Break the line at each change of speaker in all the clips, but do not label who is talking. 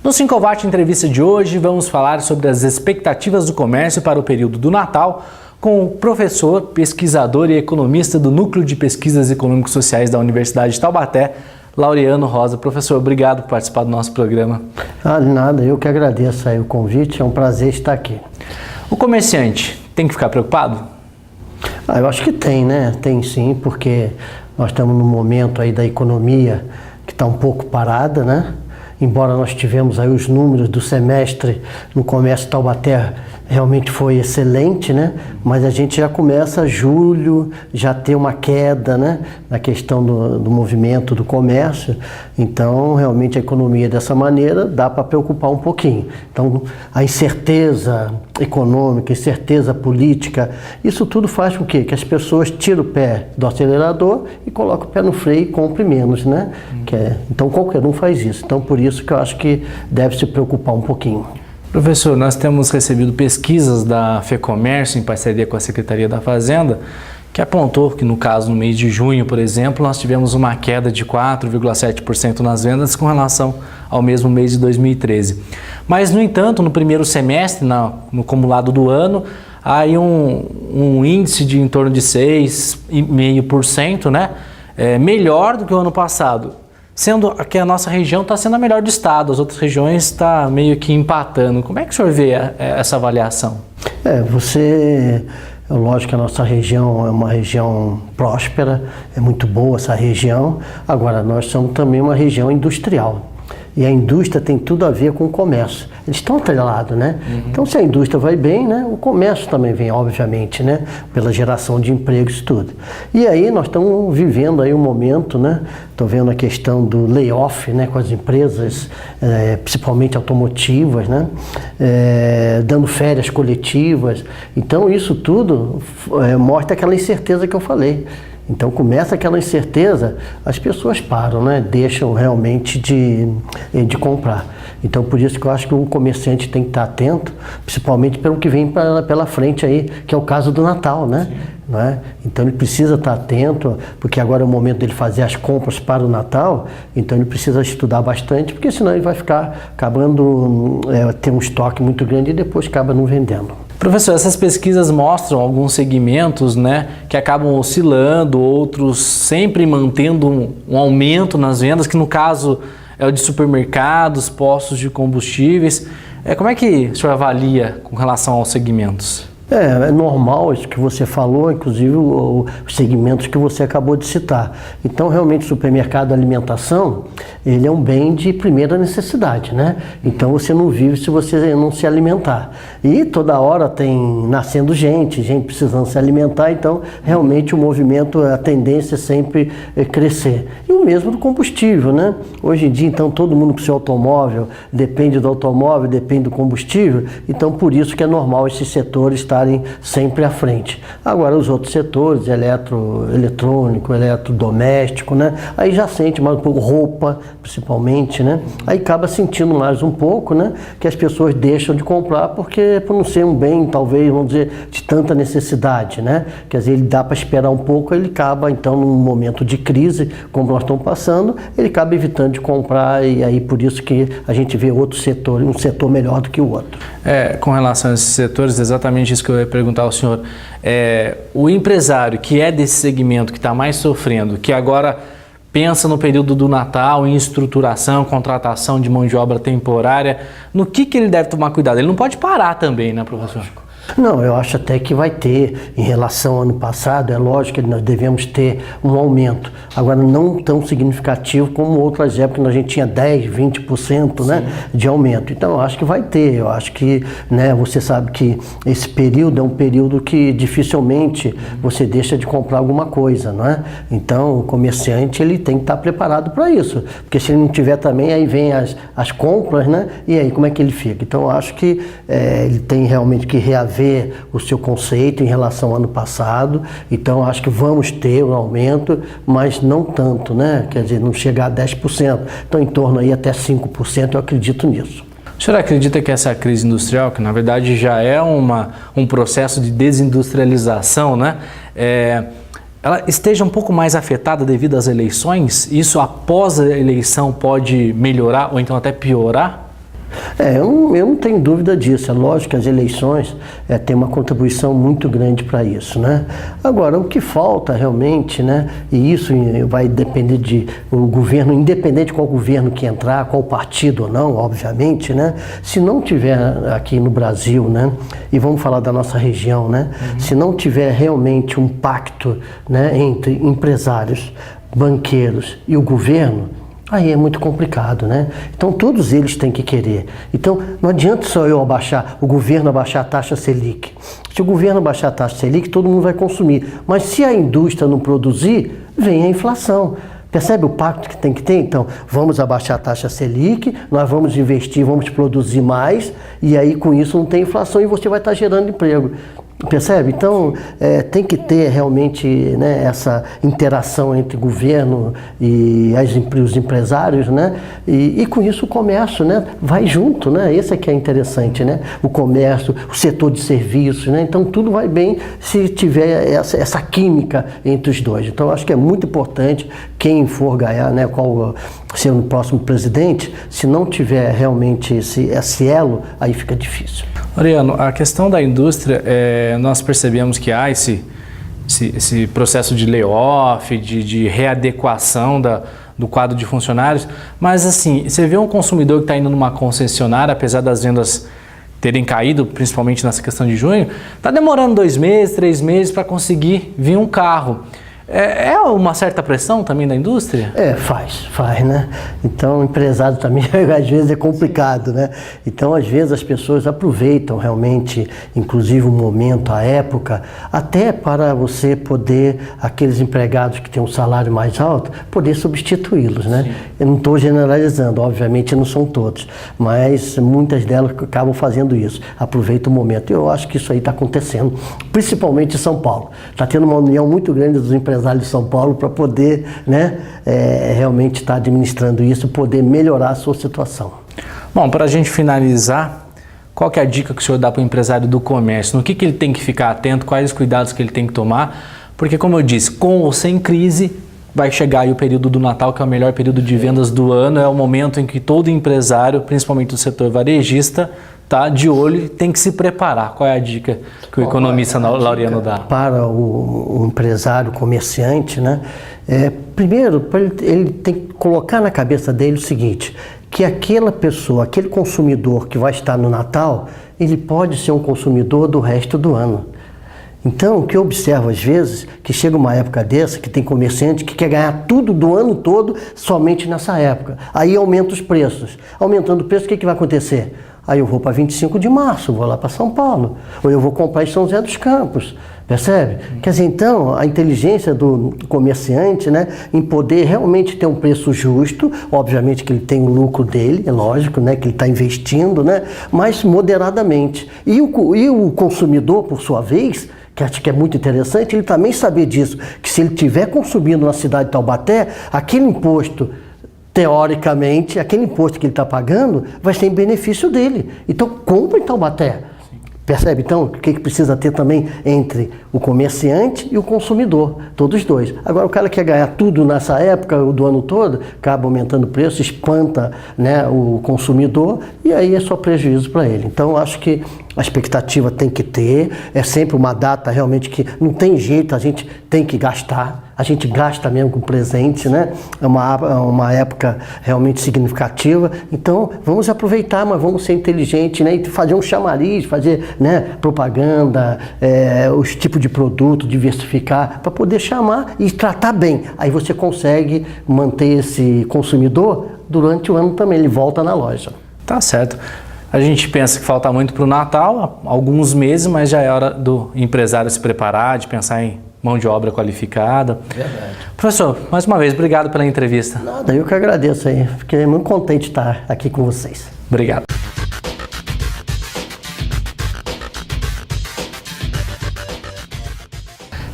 No Sincovat Entrevista de hoje, vamos falar sobre as expectativas do comércio para o período do Natal com o professor, pesquisador e economista do Núcleo de Pesquisas Econômicos Sociais da Universidade de Taubaté, Laureano Rosa. Professor, obrigado por participar do nosso programa.
De nada, eu que agradeço aí o convite, é um prazer estar aqui.
O comerciante tem que ficar preocupado?
Eu acho que tem, né? Tem sim, porque nós estamos num momento aí da economia que está um pouco parada, né? Embora nós tivemos aí os números do semestre no comércio Taubaté, realmente foi excelente, né? Mas a gente já começa julho, já ter uma queda, né? Na questão do movimento do comércio. Então, realmente a economia dessa maneira dá para preocupar um pouquinho. Então, a incerteza econômica, incerteza política, isso tudo faz com que as pessoas tirem o pé do acelerador e colocam o pé no freio e comprem menos, né? Então, qualquer um faz isso. Então, por isso que eu acho que deve se preocupar um pouquinho.
Professor, nós temos recebido pesquisas da FEComércio em parceria com a Secretaria da Fazenda, que apontou que no caso no mês de junho, por exemplo, nós tivemos uma queda de 4,7% nas vendas com relação ao mesmo mês de 2013. Mas, no entanto, no primeiro semestre, no acumulado do ano, há aí um índice de em torno de 6,5%, né? Melhor do que o ano passado. Sendo que a nossa região está sendo a melhor do estado, as outras regiões estão meio que empatando. Como é que o senhor vê essa avaliação?
Lógico que a nossa região é uma região próspera, é muito boa essa região. Agora, nós somos também uma região industrial. E a indústria tem tudo a ver com o comércio. Eles estão atrelados, né? Então, se a indústria vai bem, né, o comércio também vem, obviamente, né? Pela geração de empregos e tudo. E aí nós estamos vivendo aí um momento, né? Estou vendo a questão do layoff, né? Com as empresas, principalmente automotivas, né? Dando férias coletivas. Então, isso tudo mostra aquela incerteza que eu falei. Então começa aquela incerteza, as pessoas param, né? Deixam realmente de comprar. Então por isso que eu acho que o comerciante tem que estar atento, principalmente pelo que vem pela frente aí, que é o caso do Natal, né? Não é? Então ele precisa estar atento, porque agora é o momento dele fazer as compras para o Natal, então ele precisa estudar bastante, porque senão ele vai ficar acabando, ter um estoque muito grande e depois acaba não vendendo.
Professor, essas pesquisas mostram alguns segmentos, né, que acabam oscilando, outros sempre mantendo um aumento nas vendas, que no caso é o de supermercados, postos de combustíveis. Como é que o senhor avalia com relação aos segmentos?
É normal isso que você falou, inclusive os segmentos que você acabou de citar. Então, realmente, o supermercado, alimentação, ele é um bem de primeira necessidade, né? Então, você não vive se você não se alimentar. E toda hora tem nascendo gente precisando se alimentar, então, realmente, o movimento, a tendência é sempre crescer. E o mesmo do combustível, né? Hoje em dia, então, todo mundo com seu automóvel, depende do automóvel, depende do combustível, então, por isso que é normal esses setores estarem sempre à frente. Agora, os outros setores, eletrônico, eletrodoméstico, né? Aí já sente mais um pouco, roupa, principalmente, né? Aí acaba sentindo mais um pouco, né? Que as pessoas deixam de comprar por não ser um bem, talvez, vamos dizer, de tanta necessidade, né? Quer dizer, ele dá para esperar um pouco, ele acaba, então, num momento de crise, como nós estamos passando, ele acaba evitando de comprar e aí por isso que a gente vê outro setor, um setor melhor do que o outro.
Com relação a esses setores, exatamente isso que eu ia perguntar ao senhor. O empresário que é desse segmento, que está mais sofrendo, que agora pensa no período do Natal, em estruturação, contratação de mão de obra temporária, no que ele deve tomar cuidado? Ele não pode parar também, né, professor?
Não, eu acho até que vai ter, em relação ao ano passado, é lógico que nós devemos ter um aumento. Agora, não tão significativo como outras épocas, a gente tinha 10%, 20%, né, de aumento. Então, eu acho que vai ter. Eu acho que, né, você sabe que esse período é um período que dificilmente você deixa de comprar alguma coisa, não é? Então, o comerciante, ele tem que estar preparado para isso. Porque se ele não tiver também, aí vem as compras, né? E aí, como é que ele fica? Então, eu acho que ele tem realmente que reaver o seu conceito em relação ao ano passado. Então, acho que vamos ter um aumento, mas não tanto, né? Quer dizer, não chegar a 10%. Então, em torno aí até 5%, eu acredito nisso.
O senhor acredita que essa crise industrial, que na verdade já é um processo de desindustrialização, né? Ela esteja um pouco mais afetada devido às eleições? Isso após a eleição pode melhorar ou então até piorar?
Eu não tenho dúvida disso. É lógico que as eleições têm uma contribuição muito grande para isso, né? Agora, o que falta realmente, né? E isso vai depender o governo, independente de qual governo que entrar, qual partido ou não, obviamente, né? Se não tiver aqui no Brasil, né? E vamos falar da nossa região, né? Se não tiver realmente um pacto, né, entre empresários, banqueiros e o governo, aí é muito complicado, né? Então todos eles têm que querer. Então não adianta só o governo abaixar a taxa Selic. Se o governo abaixar a taxa Selic, todo mundo vai consumir. Mas se a indústria não produzir, vem a inflação. Percebe o pacto que tem que ter? Então, vamos abaixar a taxa Selic, nós vamos investir, vamos produzir mais, e aí com isso não tem inflação e você vai estar gerando emprego. Percebe? Então, tem que ter realmente, né, essa interação entre o governo e os empresários, né? E com isso o comércio, né, vai junto, né? Esse é que é interessante, né? O comércio, o setor de serviços, né? Então, tudo vai bem se tiver essa química entre os dois. Então, acho que é muito importante quem for ganhar, né, qual ser o próximo presidente, se não tiver realmente esse elo, aí fica difícil.
Mariano, a questão da indústria, nós percebemos que há esse processo de layoff, de readequação do quadro de funcionários, mas assim, você vê um consumidor que está indo numa concessionária, apesar das vendas terem caído, principalmente nessa questão de junho, está demorando 2 meses, 3 meses para conseguir vir um carro. É uma certa pressão também da indústria?
Faz, né? Então, o empresário também, às vezes, é complicado, né? Então, às vezes, as pessoas aproveitam realmente, inclusive o momento, a época, até para você poder, aqueles empregados que têm um salário mais alto, poder substituí-los, né? Sim. Eu não estou generalizando, obviamente não são todos, mas muitas delas acabam fazendo isso, aproveitam o momento. Eu acho que isso aí está acontecendo, principalmente em São Paulo. Está tendo uma união muito grande dos empresários de São Paulo para poder, né, realmente estar administrando isso, poder melhorar a sua situação.
Bom, para a gente finalizar, qual que é a dica que o senhor dá para o empresário do comércio? No que ele tem que ficar atento, quais os cuidados que ele tem que tomar? Porque, como eu disse, com ou sem crise, vai chegar aí o período do Natal, que é o melhor período de vendas do ano, é o momento em que todo empresário, principalmente do setor varejista, está de olho e tem que se preparar. Qual é a dica que o economista Laureano dá?
Para o empresário, comerciante, né? Primeiro, ele tem que colocar na cabeça dele o seguinte, que aquela pessoa, aquele consumidor que vai estar no Natal, ele pode ser um consumidor do resto do ano. Então, o que eu observo às vezes, que chega uma época dessa, que tem comerciante que quer ganhar tudo do ano todo somente nessa época. Aí aumenta os preços. Aumentando o preço, o que vai acontecer? Aí eu vou para 25 de março, vou lá para São Paulo. Ou eu vou comprar em São José dos Campos. Percebe? Quer dizer, então, a inteligência do comerciante, né, em poder realmente ter um preço justo, obviamente que ele tem o lucro dele, é lógico, né, que ele está investindo, né, mas moderadamente. E o consumidor, por sua vez, que acho que é muito interessante, ele também saber disso, que se ele estiver consumindo na cidade de Taubaté, aquele imposto, teoricamente, aquele imposto que ele está pagando vai ser em benefício dele. Então, compra em Taubaté. Percebe, então, o que precisa ter também entre o comerciante e o consumidor, todos dois. Agora, o cara quer ganhar tudo nessa época do ano todo, acaba aumentando o preço, espanta, né, o consumidor e aí é só prejuízo para ele. Então, acho que a expectativa tem que ter, é sempre uma data realmente que não tem jeito, a gente tem que gastar. A gente gasta mesmo com presente, né? É uma época realmente significativa. Então, vamos aproveitar, mas vamos ser inteligentes, né? E fazer um chamariz, fazer, né, propaganda, os tipos de produto, diversificar, para poder chamar e tratar bem. Aí você consegue manter esse consumidor durante o ano também, ele volta na loja.
Tá certo. A gente pensa que falta muito para o Natal, alguns meses, mas já é hora do empresário se preparar, de pensar em mão de obra qualificada.
Verdade.
Professor, mais uma vez, obrigado pela entrevista.
Nada, eu que agradeço aí. Fiquei muito contente de estar aqui com vocês.
Obrigado.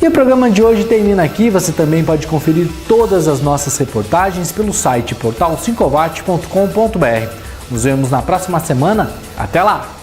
E o programa de hoje termina aqui. Você também pode conferir todas as nossas reportagens pelo site portal5watt.com.br. Nos vemos na próxima semana. Até lá!